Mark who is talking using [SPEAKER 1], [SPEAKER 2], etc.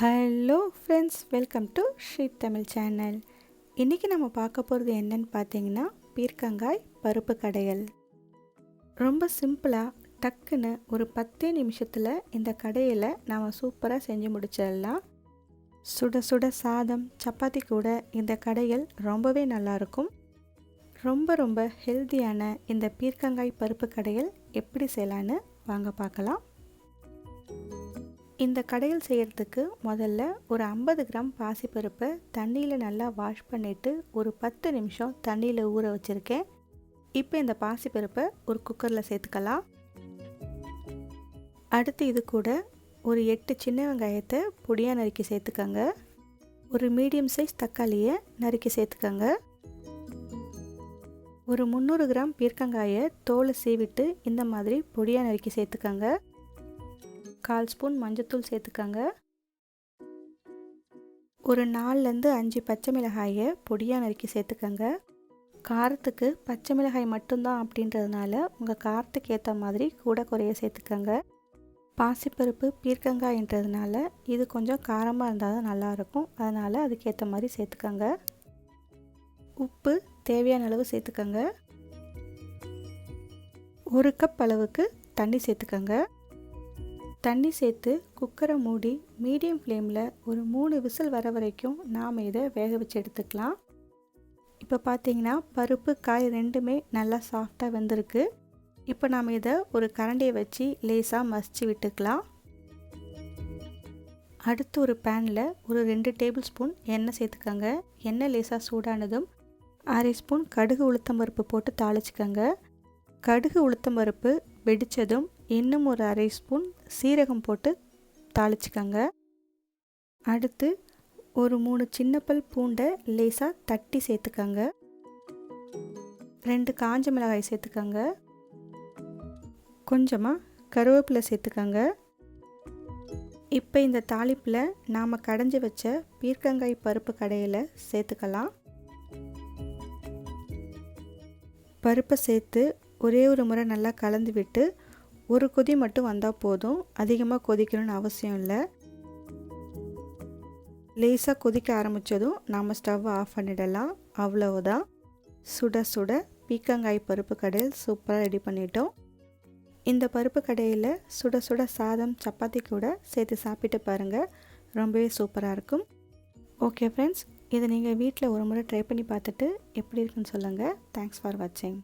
[SPEAKER 1] Hello friends, welcome to Sri Tamil channel. இன்றைக்கி நம்ம பார்க்க போகிறது என்னன்னு பார்த்தீங்கன்னா, பீர்க்கங்காய் பருப்பு கடையல். ரொம்ப சிம்பிளாக டக்குன்னு ஒரு 10 நிமிஷத்தில் இந்த கடையலை நாம் சூப்பராக செஞ்சு முடிச்சிடலாம். சுட சுட சாதம் சப்பாத்தி கூட இந்த கடையல் ரொம்பவே நல்லாயிருக்கும். ரொம்ப ரொம்ப ஹெல்த்தியான இந்த பீர்க்கங்காய் பருப்பு கடையல் எப்படி செய்யலான்னு வாங்க பார்க்கலாம். இந்த கடையல் செய்கிறதுக்கு முதல்ல ஒரு 50 கிராம் பாசிப்பருப்பை தண்ணியில் நல்லா வாஷ் பண்ணிவிட்டு ஒரு 10 நிமிஷம் தண்ணியில் ஊற வச்சுருக்கேன். இப்போ இந்த பாசிப்பருப்பை ஒரு குக்கரில் சேர்த்துக்கலாம். அடுத்து இது கூட ஒரு 8 சின்ன வெங்காயத்தை பொடியாக நறுக்கி சேர்த்துக்கோங்க. ஒரு மீடியம் சைஸ் தக்காளியை நறுக்கி சேர்த்துக்கோங்க. ஒரு 300 கிராம் பீர்க்கங்காயை தோலை சீவிட்டு இந்த மாதிரி பொடியாக நறுக்கி சேர்த்துக்கோங்க. 1/4 ஸ்பூன் மஞ்சத்தூள் சேர்த்துக்கோங்க. ஒரு 4-5 பச்சை மிளகாயை பொடியாக நறுக்கி சேர்த்துக்கோங்க. காரத்துக்கு பச்சை மிளகாய் மட்டும்தான் அப்படின்றதுனால உங்கள் காரத்துக்கு ஏற்ற மாதிரி கூட குறைய சேர்த்துக்கோங்க. பாசிப்பருப்பு பீர்க்கங்காய்ன்றதுனால இது கொஞ்சம் காரமாக இருந்தால் தான் நல்லாயிருக்கும், அதனால் அதுக்கேற்ற மாதிரி சேர்த்துக்கோங்க. உப்பு தேவையான அளவு சேர்த்துக்கோங்க. 1 கப் அளவுக்கு தண்ணி சேர்த்துக்கோங்க. தண்ணி சேர்த்து குக்கரை மூடி மீடியம் ஃப்ளேமில் ஒரு 3 விசில் வர வரைக்கும் நாம் இதை வேக வச்சு எடுத்துக்கலாம். இப்போ பார்த்தீங்கன்னா பருப்பு காய் ரெண்டுமே நல்லா சாஃப்டாக வெந்திருக்கு. இப்போ நாம் இதை ஒரு கரண்டியை வச்சு லேசாக மசிச்சு விட்டுக்கலாம். அடுத்து ஒரு பேனில் ஒரு 2 டேபிள் ஸ்பூன் எண்ணெய் சேர்த்துக்கோங்க. எண்ணெய் லேசாக சூடானதும் 1/2 ஸ்பூன் கடுகு உளுத்தம்பருப்பு போட்டு தாளிச்சுக்கோங்க. கடுகு உளுத்தம்பருப்பு வெடித்ததும் இன்னும் ஒரு 1/2 ஸ்பூன் சீரகம் போட்டு தாளிச்சுக்கோங்க. அடுத்து ஒரு 3 சின்ன பல் பூண்டை லேசாக தட்டி சேர்த்துக்கோங்க. 2 காஞ்ச மிளகாய் சேர்த்துக்கோங்க. கொஞ்சமாக கருவேப்பிலை சேர்த்துக்கோங்க. இப்போ இந்த தாளிப்பில் நாம் கடைஞ்சி வச்ச பீர்க்கங்காய் பருப்பு கடையில் சேர்த்துக்கலாம். பருப்பை சேர்த்து ஒரே ஒரு முறை நல்லா கலந்து விட்டு ஒரு கொதி மட்டும் வந்தால் போதும், அதிகமாக கொதிக்கணும்னு அவசியம் இல்லை. லேசாக கொதிக்க ஆரம்பித்ததும் நாம் ஸ்டவ்வை ஆஃப் பண்ணிடலாம். அவ்வளவுதான், சுட சுட பீர்க்கங்காய் பருப்பு கடையல் சூப்பராக ரெடி பண்ணிட்டோம். இந்த பருப்பு கடையில் சுட சுட சாதம் சப்பாத்தி கூட சேர்த்து சாப்பிட்டு பாருங்கள், ரொம்பவே சூப்பராக இருக்கும். ஓகே ஃப்ரெண்ட்ஸ், இதை நீங்கள் வீட்டில் ஒரு முறை ட்ரை பண்ணி பார்த்துட்டு எப்படி இருக்குன்னு சொல்லுங்கள். தேங்க்ஸ் ஃபார் வாட்சிங்.